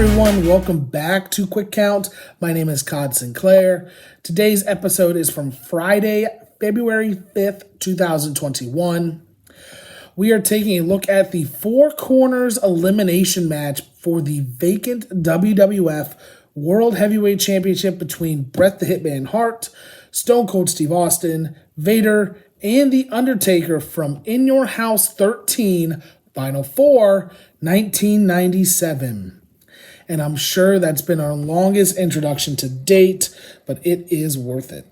everyone, welcome back to Quick Count. My name is Codd Sinclair. Today's episode is from Friday, February 5th, 2021. We are taking a look at the Four Corners elimination match for the vacant WWF World Heavyweight Championship between Bret the Hitman Hart, Stone Cold Steve Austin, Vader, and The Undertaker from In Your House 13, Final Four, 1997. And I'm sure that's been our longest introduction to date, but it is worth it.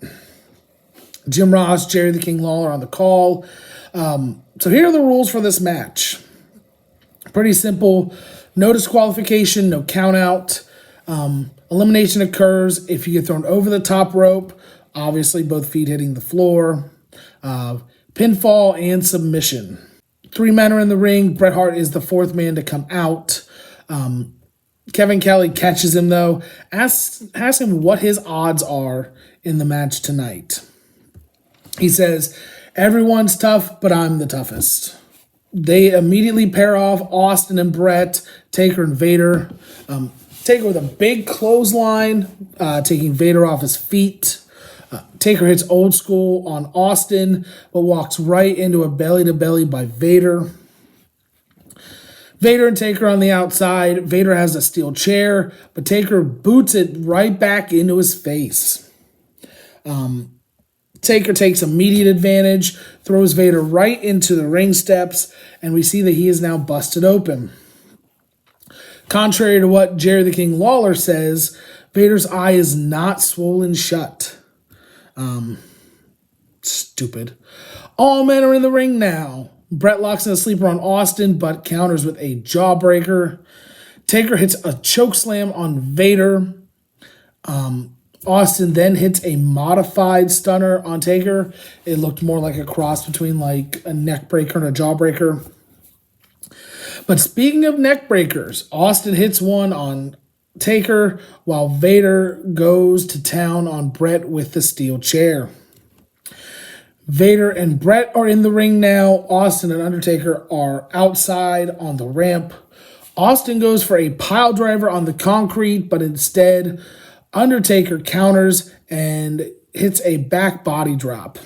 Jim Ross, Jerry the King Lawler on the call. So here are the rules for this match. Pretty simple. No disqualification, no count out. Elimination occurs if you get thrown over the top rope, obviously both feet hitting the floor. Pinfall and submission. 3 men are in the ring. Bret Hart is the 4th man to come out. Kevin Kelly catches him, though. Asks him what his odds are in the match tonight. He says, everyone's tough, but I'm the toughest. They immediately pair off Austin and Bret, Taker and Vader. Taker with a big clothesline, taking Vader off his feet. Taker hits old school on Austin, but walks right into a belly-to-belly by Vader. Vader and Taker on the outside. Vader has a steel chair, but Taker boots it right back into his face. Taker takes immediate advantage, throws Vader right into the ring steps, and we see that he is now busted open. Contrary to what Jerry the King Lawler says, Vader's eye is not swollen shut. Stupid. All men are in the ring now. Bret locks in a sleeper on Austin, but counters with a jawbreaker. Taker hits a chokeslam on Vader. Austin then hits a modified stunner on Taker. It looked more like a cross between like a neck breaker and a jawbreaker. But speaking of neck breakers, Austin hits one on Taker while Vader goes to town on Bret with the steel chair. Vader and Bret are in the ring now. Austin and Undertaker are outside on the ramp. Austin goes for a pile driver on the concrete, but instead Undertaker counters and hits a back body drop.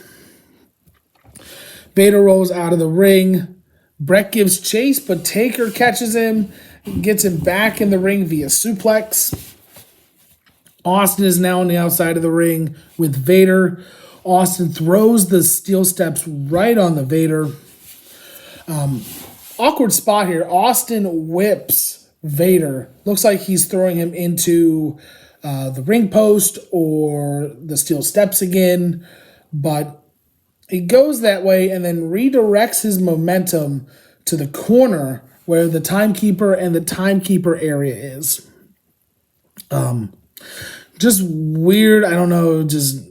Vader rolls out of the ring. Bret gives chase, but Taker catches him, gets him back in the ring via suplex. Austin is now on the outside of the ring with Vader. Austin throws the steel steps right on the Vader. Awkward spot here. Austin whips Vader. Looks like he's throwing him into the ring post or the steel steps again. But he goes that way and then redirects his momentum to the corner where the timekeeper and the timekeeper area is. Just weird. I don't know. Just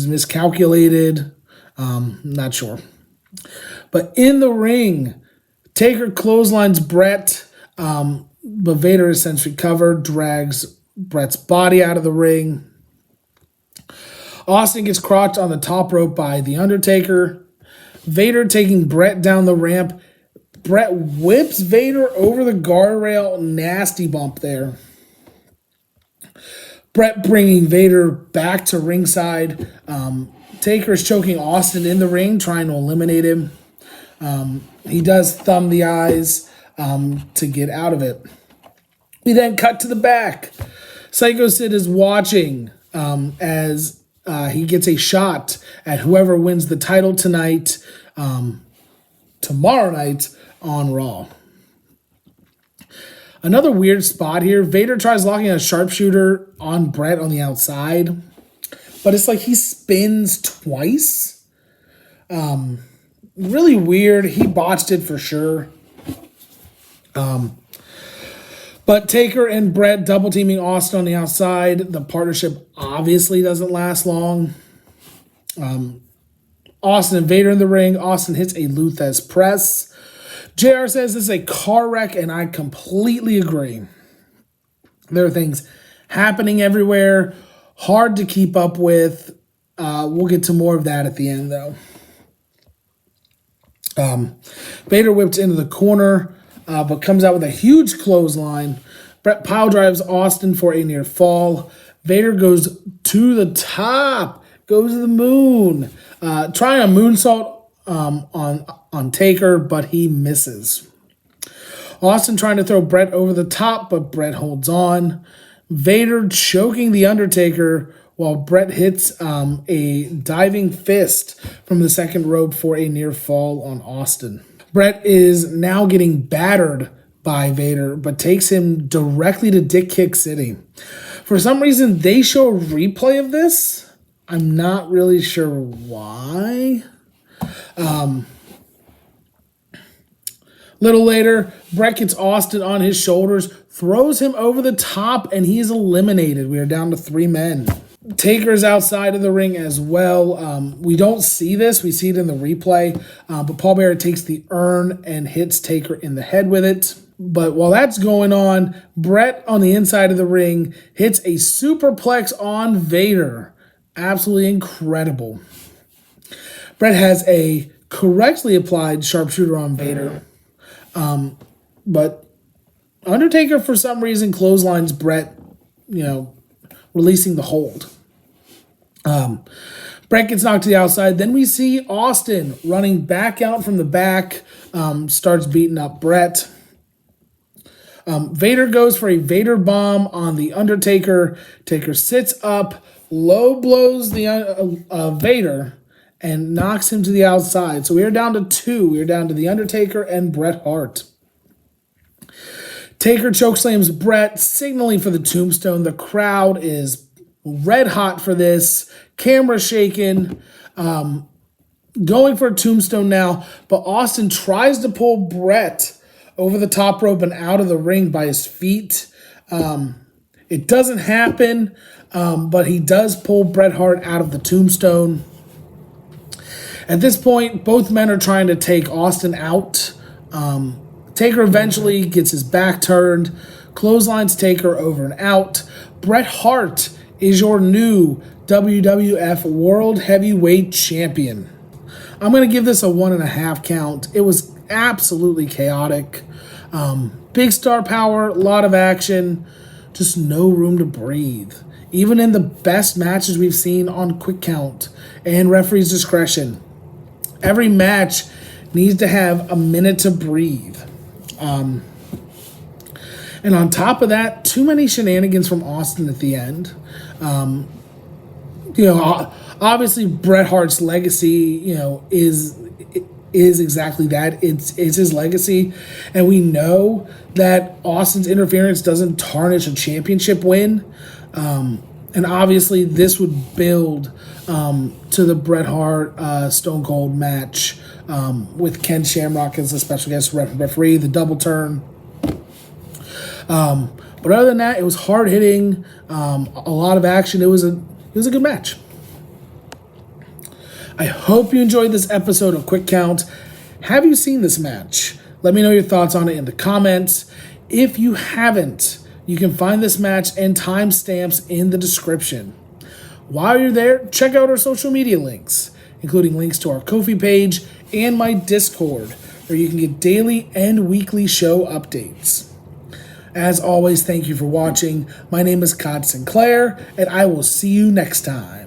miscalculated. Not sure. But in the ring, Taker clotheslines Bret, but Vader is since recovered, drags Bret's body out of the ring. Austin gets crotched on the top rope by The Undertaker. Vader taking Bret down the ramp. Bret whips Vader over the guardrail. Nasty bump there. Bret bringing Vader back to ringside. Taker is choking Austin in the ring, trying to eliminate him. He does thumb the eyes to get out of it. We then cut to the back. Psycho Sid is watching as he gets a shot at whoever wins the title tonight, tomorrow night on Raw. Another weird spot here. Vader tries locking a sharpshooter on Bret on the outside, but it's like he spins twice. Really weird. He botched it for sure. But Taker and Bret double teaming Austin on the outside. The partnership obviously doesn't last long. Austin and Vader in the ring. Austin hits a Luthez press. JR says this is a car wreck, and I completely agree. There are things happening everywhere, hard to keep up with. We'll get to more of that at the end, though. Vader whipped into the corner, but comes out with a huge clothesline. Bret pile drives Austin for a near fall. Vader goes to the top, goes to the moon, trying a moonsault on Taker, but he misses. Austin trying to throw Bret over the top, but Bret holds on. Vader choking the Undertaker while Bret hits a diving fist from the second rope for a near fall on Austin. Bret is now getting battered by Vader, but takes him directly to Dick Kick City. For some reason, they show a replay of this. I'm not really sure why. Little later, Bret gets Austin on his shoulders, throws him over the top, and he is eliminated. We are down to 3 men. Taker's outside of the ring as well. We don't see this. We see it in the replay. But Paul Bearer takes the urn and hits Taker in the head with it. But while that's going on, Bret on the inside of the ring hits a superplex on Vader. Absolutely incredible. Bret has a correctly applied sharpshooter on Vader. But Undertaker, for some reason, clotheslines Bret, releasing the hold. Bret gets knocked to the outside. Then we see Austin running back out from the back, starts beating up Bret. Vader goes for a Vader bomb on the Undertaker. Taker sits up, low blows the Vader, and knocks him to the outside. So we are down to 2. We are down to the Undertaker and Bret Hart. Taker chokeslams Bret, signaling for the tombstone. The crowd is red hot for this. Camera shaking. Going for a tombstone now, but Austin tries to pull Bret over the top rope and out of the ring by his feet. It doesn't happen, but he does pull Bret Hart out of the tombstone. At this point, both men are trying to take Austin out. Taker eventually gets his back turned, clotheslines Taker over and out. Bret Hart is your new WWF World Heavyweight Champion. I'm going to give this a 1.5 count. It was absolutely chaotic. Big star power, a lot of action, just no room to breathe. Even in the best matches we've seen on quick count and referee's discretion, every match needs to have a minute to breathe. And on top of that, too many shenanigans from Austin at the end. Obviously Bret Hart's legacy, is exactly that. It's his legacy, and we know that Austin's interference doesn't tarnish a championship win. And obviously this would build to the Bret Hart Stone Cold match with Ken Shamrock as a special guest referee, the double turn. But other than that, it was hard hitting, a lot of action. It was a good match. I hope you enjoyed this episode of Quick Count. Have you seen this match? Let me know your thoughts on it in the comments. If you haven't, you can find this match and timestamps in the description. While you're there, check out our social media links, including links to our Ko-fi page and my Discord, where you can get daily and weekly show updates. As always, thank you for watching. My name is Codd Sinclair, and I will see you next time.